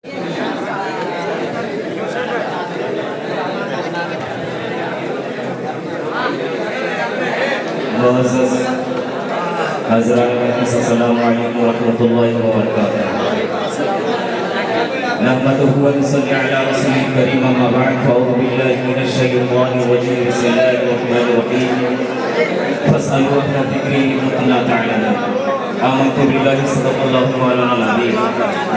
معزز حضرات السلام علیکم ورحمۃ اللہ وبرکاتہ نحمده ونصلي على رسول الكريم اما بعد فاعوذ بالله من الشیطان الرجیم بسم اللہ الرحمن الرحیم فاسألوا اهل الذکر ان کنتم لا تعلمون آمنت باللہ صدق اللہ مولانا العظیم.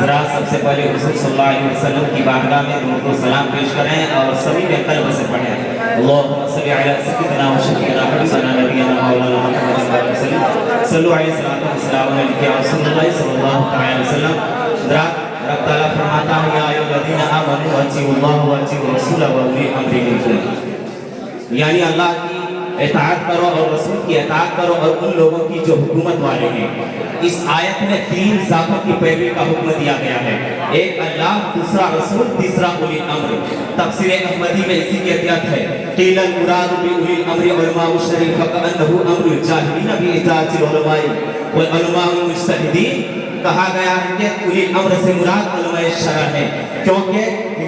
ذرا سب سے پہلے رسول صلی اللہ علیہ وسلم کی بارگاہ میں درود و سلام پیش کریں اور سبھی میں قلب سے پڑھیں. اللہم صلی علی سیدنا و شفیعنا حبیبنا نبینا مولانا محمد صلی اللہ علیہ وسلم صلو علیہ السلام علیکم یا رسول اللہ صلی اللہ علیہ وسلم. ذرا رب تعالیٰ فرماتا ہے یا ایھا الذین آمنوا اطیعوا اللہ واطیعوا الرسول واولی الامر منکم، یعنی اللہ کی اطاعت کرو اور رسول کی اطاعت کرو اور ان لوگوں کی جو حکومت والے ہیں. اس آیت میں تین ذاتوں کی پیروی کا حکم دیا گیا ہے، ایک اللہ، دوسرا رسول، تیسرا اولی الامر. تفسیر احمدی میں اسی کی احتیاط ہے قیل المراد باولی الامر علماء الشریف کأنہ امر الجاہلین باطاعت العلماء والعلماء المجتہدین. کہا گیا ہے کہ اولی الامر سے مراد علماء شرع ہے،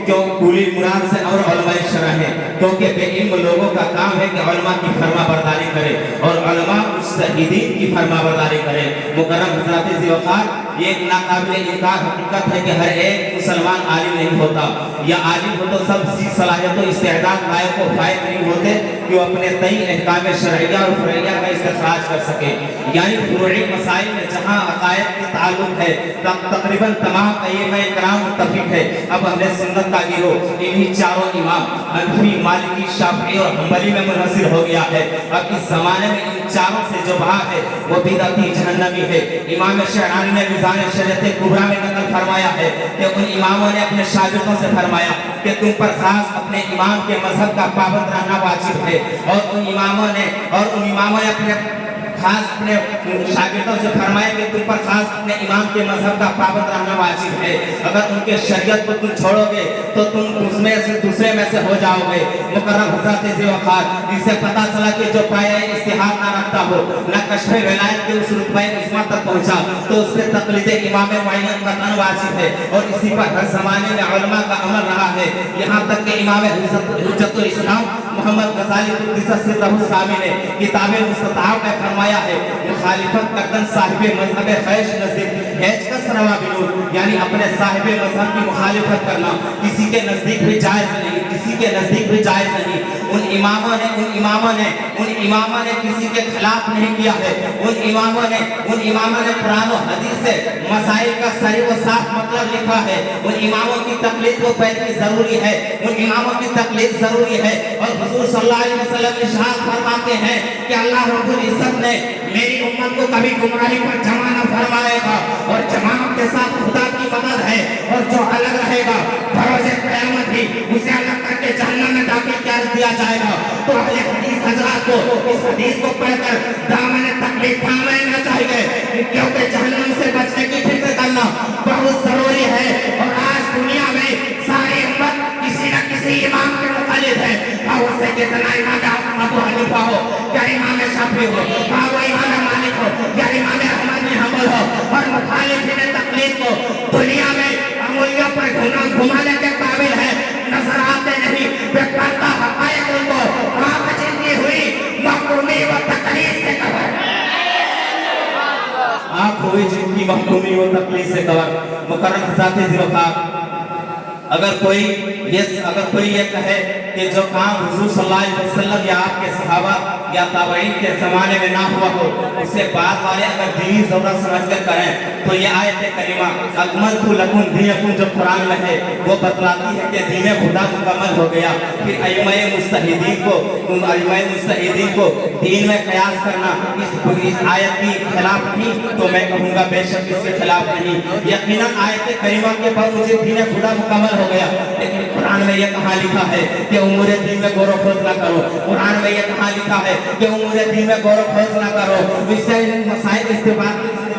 کیوں اولی مراد سے اور علماء شرع ہے کیونکہ بے علم لوگوں کا کام ہے کہ علماء کی فرما برداری کرے اور علماء مجتہدین کی فرما برداری کرے. مکرم حضرات ذی وقار، یہ ایک ناقابل انکار حقیقت ہے کہ ہر ایک مسلمان عالم نہیں ہوتا، یا عالم ہو تو سب سی صلاحیت و استعداد لائق و فائق نہیں ہوتے کہ وہ اپنے تئیں احکام شرعیہ اور فرعیہ کا استخراج کر سکے. یعنی فروعی مسائل میں جہاں عقائد کے تعلق ہے تقریباً تمام ائمہ کرام متفق ہے. اب اہل سنت کا گروہ انہی چاروں امام حنفی، مالکی، شافعی اور حنبلی میں منحصر ہو گیا ہے. اب اس زمانے میں ان چاروں سے جو بھاگ ہے وہ بدعتی جہنمی ہے. امام شعرانی نے میزان شریعت کبریٰ میں نقل فرمایا ہے کہ ان اماموں نے اپنے شاگردوں سے فرمایا کہ تم پر خاص اپنے امام کے مذہب کا پابند رہنا واجب ہے، اور ان اماموں نے اپنے خاص اپنے شاگردوں سے فرمایا کہ تم پر خاص اپنے امام کے مذہب کا پابند رہنا واجب ہے. اگر ان کے شریعت کو تم چھوڑو گے تو تم دوسرے میں سے ہو جاؤ گے. مکرم حضرات ذی وقار، اس سے پتہ چلا کہ جو پایہ اجتہاد نہ رکھتا ہو، نہ کشف ولایت کے اس رتبہ عصمت تک پہنچا، تو اس پہ تقلید امام معین قطعاً واجب ہے. اور اسی پر ہر زمانے میں علماء کا عمل رہا ہے، یہاں تک کہ امام حجت الاسلام محمد غزالی قدس سرہ الثانی نے کتاب مستطاب میں فرمایا ہے مخالفت کردن صاحب مذہب خیش نزدیک ہیچ کس روا بنور، یعنی اپنے صاحب مذہب کی مخالفت کرنا کسی کے نزدیک بھی جائز نہیں، کسی کے نزدیک بھی جائز نہیں. ان اماموں نے کسی کے خلاف نہیں کیا ہے. ان اماموں نے قرآن و حدیث سے مسائل کا صریح و صاف مطلب لکھا ہے. ان اماموں کی تقلید کو پیروی ضروری ہے، ان اماموں کی تقلید ضروری ہے. اور حضور صلی اللہ علیہ وسلم ارشاد فرماتے ہیں کہ اللہ رب العزت نے میری امت کو کبھی گمراہی پر جمع نہ فرمائے گا، اور جماعت کے ساتھ خدا کی مدد ہے. اور جو الگ رہے گا بروز قیامت بھی اسے الگ کر کے جہنم میں داخل کر دیا جائے گا. تو اہل حدیث حضرات کو اس حدیث کو پڑھ کر دامن تکلیف تھامے لینا چاہیے، کیونکہ جہنم سے بچنے کی فکر کرنا بہت ضروری ہے. اور آج دنیا میں ساری امت کسی نہ کسی امام کے مخالف ہے، وہ سے کتنا امام ابو حنیفہ ہو یا امام شافعی ہو، وہ امام مالک ہو یا امام احمد بن حنبل ہو. اور مخالفین تقلید کو دنیا میں انگلیوں پر گھمانے کے قابل ہے، نظر آتے نہیں، بے پردہ حقائق ان کو آنکھ چنتی ہوئی محکومی و تقلید سے کور، آنکھ ہوئی جن کی محکومی و تقلید سے کور. مکرم حضرات ذی وقار، اگر کوئی یہ کہے کہ جو کام حضور صلی اللہ علیہ وسلم یا آپ کے صحابہ یا تابعین کے زمانے میں نہ ہوا ہو، اسے بعد والے اگر دینی ضرورت سمجھ کر کریں تو یہ آیت کریمہ اکملت لکم دینکم جو قرآن میں ہے وہ بتلاتی ہے کہ دین خدا مکمل ہو گیا. پھر ائمہ مجتہدین کو دین میں قیاس کرنا اس آیت کی خلاف نہیں، تو میں کہوں گا بے شک اس کے خلاف نہیں. یقیناً آیت کریمہ کے بعد مجھے دین خدا مکمل ہو گیا، لیکن قرآن میں یہ کہاں لکھا ہے کہ امور دین میں غور و خوض نہ کرو. قرآن میں یہ کہاں لکھا ہے کہ امور دین میں غور و خوض نہ کرو. اس سے مسائل استفاد